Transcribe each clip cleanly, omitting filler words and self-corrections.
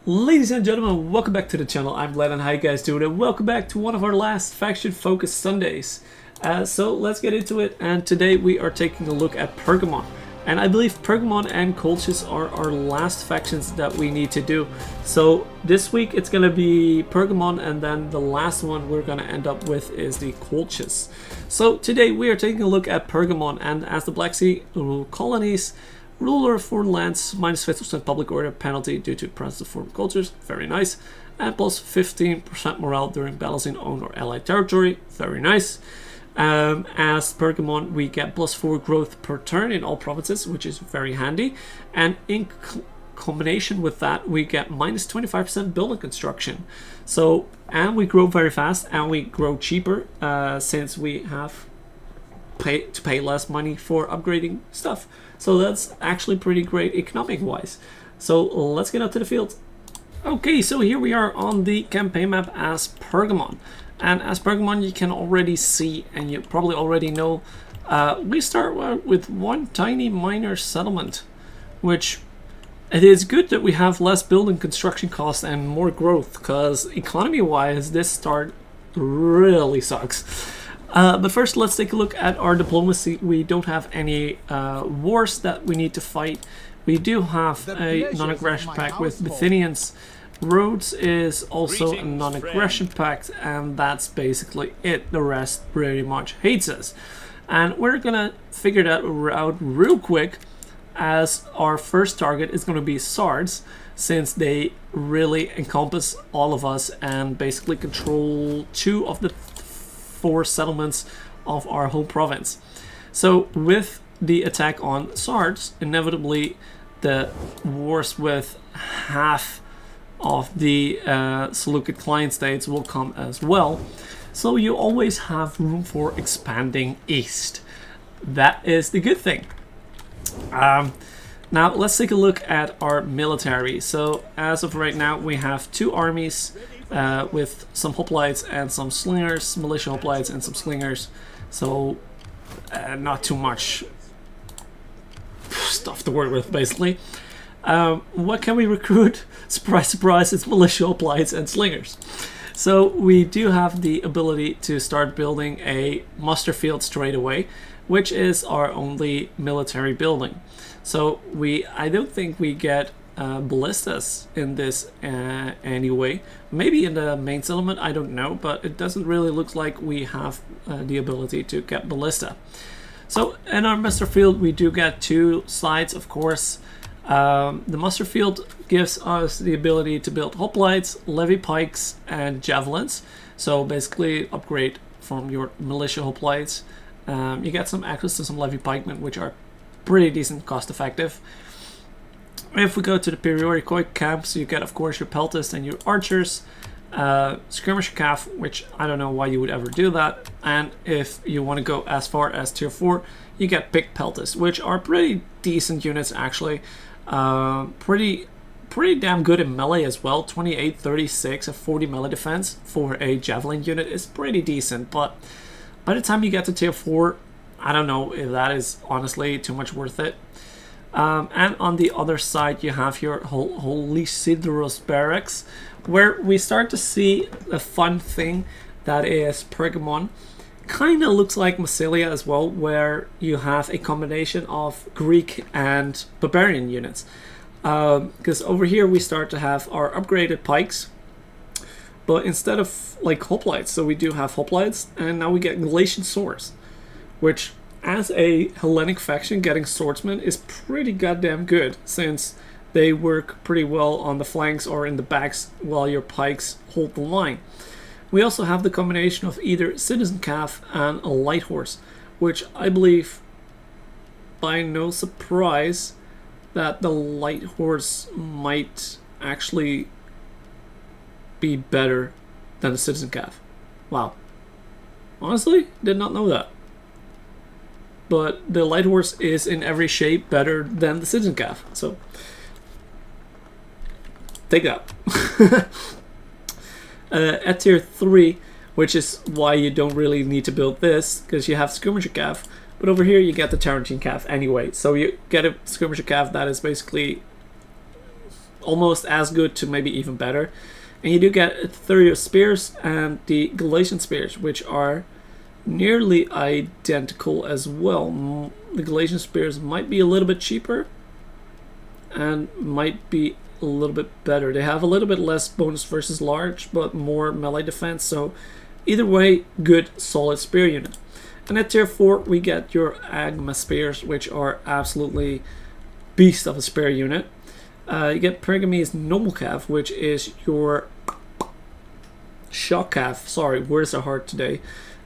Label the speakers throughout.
Speaker 1: Ladies and gentlemen, welcome back to the channel. I'm Vlad and how you guys doing? And welcome back to one of our last faction focused Sundays. So let's get into it, and today we are taking a look at Pergamon. And I believe Pergamon and Colchis are our last factions that we need to do. So this week it's going to be Pergamon, and then the last one we're going to end up with is the Colchis. So today we are taking a look at Pergamon, and as the Black Sea colonies, ruler of foreign lands, minus 50% public order penalty due to presence of foreign cultures, very nice. And plus 15% morale during battles in owned or allied territory, very nice. As Pergamon, we get plus 4 growth per turn in all provinces, which is very handy. And in combination with that, we get minus 25% building construction. So, and we grow very fast, and we grow cheaper since we have to pay less money for upgrading stuff. So that's actually pretty great economic wise. So let's get out to the field. Okay, so here we are on the campaign map as Pergamon. And as Pergamon, you can already see, and you probably already know, we start with one tiny minor settlement, which it is good that we have less building construction costs and more growth, because economy wise this start really sucks. But first, let's take a look at our diplomacy. We don't have any wars that we need to fight. We do have a non-aggression pact with Bithynians. Rhodes is also a non-aggression pact, and that's basically it. The rest pretty much hates us. And we're gonna figure that out real quick, as our first target is gonna be Sards, since they really encompass all of us and basically control 2 of the 4 settlements of our home province. So with the attack on Sards, inevitably the wars with half of the Seleucid client states will come as well. So you always have room for expanding east. That is the good thing. Now let's take a look at our military. So as of right now, we have 2 armies with some hoplites and some slingers, militia hoplites and some slingers. So not too much stuff to work with, basically. What can we recruit? Surprise, surprise, it's militia hoplites and slingers. So we do have the ability to start building a muster field straight away, which is our only military building. So I don't think we get ballistas in this anyway. Maybe in the main settlement, I don't know, but it doesn't really look like we have the ability to get ballista. So in our muster field, we do get 2 sides, of course. The muster field gives us the ability to build hoplites, levy pikes, and javelins. So basically upgrade from your militia hoplites. You get some access to some levy pikemen, which are pretty decent, cost effective. If we go to the periodic camps, you get of course your peltists and your archers, skirmisher calf, which I don't know why you would ever do that. And if you want to go as far as tier 4, you get pick peltists, which are pretty decent units actually. Pretty damn good in melee as well. 28, 36, and 40 melee defense for a javelin unit is pretty decent, but by the time you get to tier 4, I don't know if that is honestly too much worth it. And on the other side, you have your Holy Sidros barracks, where we start to see a fun thing that is Pergamon. Kind of looks like Massilia as well, where you have a combination of Greek and barbarian units. Because over here we start to have our upgraded pikes, but instead of like hoplites, so we do have hoplites, and now we get Galatian swords, which as a Hellenic faction, getting swordsmen is pretty goddamn good, since they work pretty well on the flanks or in the backs while your pikes hold the line. We also have the combination of either citizen calf and a light horse, which I believe, by no surprise, that the light horse might actually be better than the citizen calf. Wow. Honestly, did not know that. But the light horse is in every shape better than the citizen calf, so take that. At tier 3, which is why you don't really need to build this, because you have skirmisher calf, but over here you get the Tarentine calf anyway, so you get a skirmisher calf that is basically almost as good to maybe even better. And you do get 30 spears and the Galatian spears, which are nearly identical as well. The Galatian spears might be a little bit cheaper and might be a little bit better. They have a little bit less bonus versus large, but more melee defense. So either way, good solid spear unit. And at tier 4 we get your Agma spears, which are absolutely beast of a spear unit. You get Pergamon's Noble Calf, which is your Shock Calf. Sorry, words are hard today.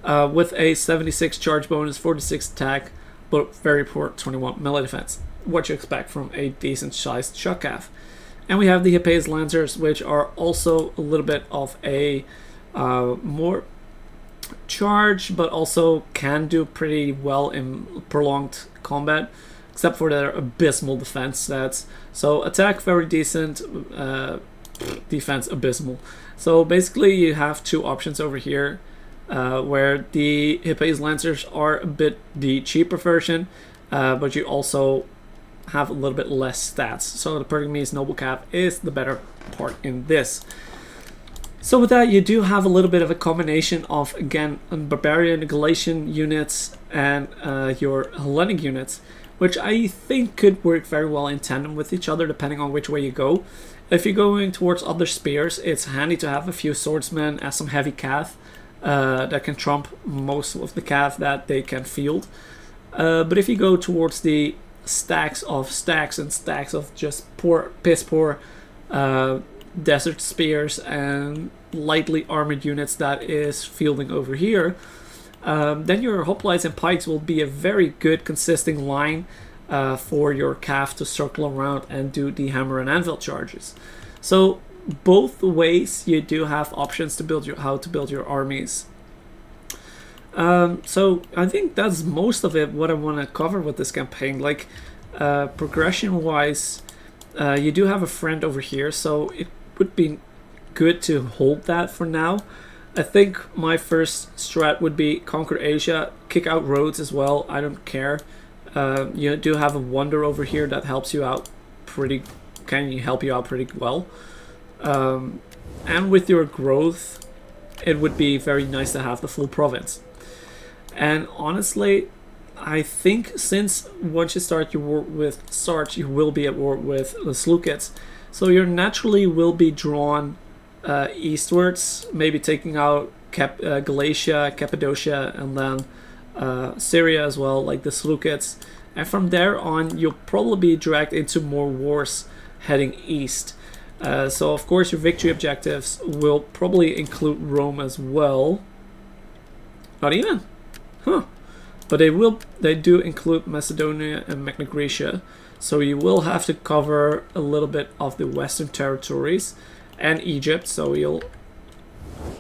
Speaker 1: With a 76 charge bonus, 46 attack, but very poor 21 melee defense. What you expect from a decent sized Shock Calf. And we have the Hippe's Lancers, which are also a little bit of a more charge, but also can do pretty well in prolonged combat, except for their abysmal defense stats. So attack very decent, defense abysmal. So basically you have two options over here, where the Hippe's Lancers are a bit the cheaper version, but you also have a little bit less stats. So the Pergamon's Noble Calf is the better part in this. So with that, you do have a little bit of a combination of, again, Barbarian, Galatian units and your Hellenic units, which I think could work very well in tandem with each other depending on which way you go. If you're going towards other spears, it's handy to have a few swordsmen as some heavy cav that can trump most of the cav that they can field. But if you go towards the stacks and stacks of just piss poor desert spears and lightly armored units that is fielding over here, then your hoplites and pikes will be a very good consisting line for your calf to circle around and do the hammer and anvil charges. So both ways you do have options to build how to build your armies. So I think that's most of it what I want to cover with this campaign. Like progression wise, you do have a friend over here, so it would be good to hold that for now. I think my first strat would be conquer Asia, kick out Rhodes as well. I don't care. You do have a wonder over here that helps you out pretty well. And with your growth, it would be very nice to have the full province. And honestly, I think since once you start your war with Sarge, you will be at war with the Slukids. So you naturally will be drawn eastwards, maybe taking out Galatia, Cappadocia, and then Syria as well, like the Slukids. And from there on, you'll probably be dragged into more wars heading east. So of course your victory objectives will probably include Rome as well. Not even? Huh. But they do include Macedonia and Magna Graecia. So you will have to cover a little bit of the Western territories and Egypt. So you'll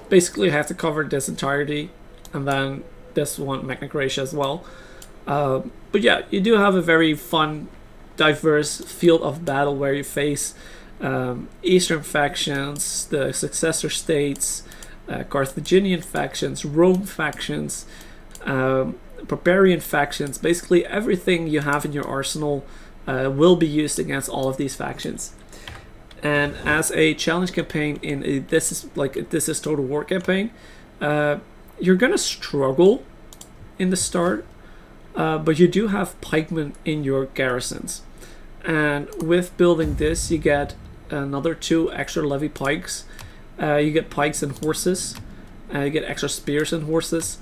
Speaker 1: basically have to cover this entirety, and then this one, Magna Graecia as well. But yeah, you do have a very fun, diverse field of battle where you face Eastern factions, the successor states, Carthaginian factions, Rome factions, barbarian factions. Basically everything you have in your arsenal will be used against all of these factions. And as a challenge campaign in this is Total War campaign, you're gonna struggle in the start, but you do have pikemen in your garrisons, and with building this you get another 2 extra levy pikes. You get pikes and horses, you get extra spears and horses.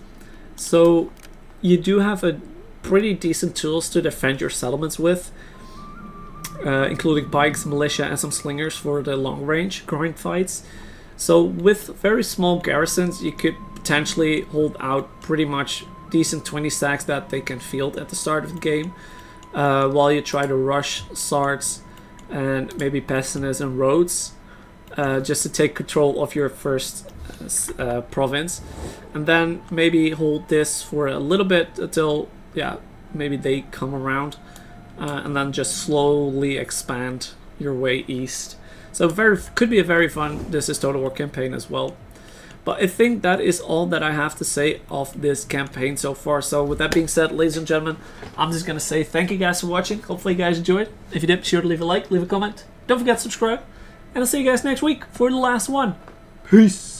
Speaker 1: So you do have a pretty decent tools to defend your settlements with, including pikes, militia, and some slingers for the long range grind fights. So with very small garrisons, you could potentially hold out pretty much decent 20 stacks that they can field at the start of the game, while you try to rush Sards and maybe Pessinus and Rhodes, just to take control of your first province, and then maybe hold this for a little bit until maybe they come around, and then just slowly expand your way east. So could be a very fun This is Total War campaign as well. But I think that is all that I have to say of this campaign so far. So with that being said, ladies and gentlemen, I'm just gonna say thank you guys for watching. Hopefully you guys enjoyed. If you did, be sure to leave a like, leave a comment, Don't forget to subscribe. And I'll see you guys next week for the last one. Peace.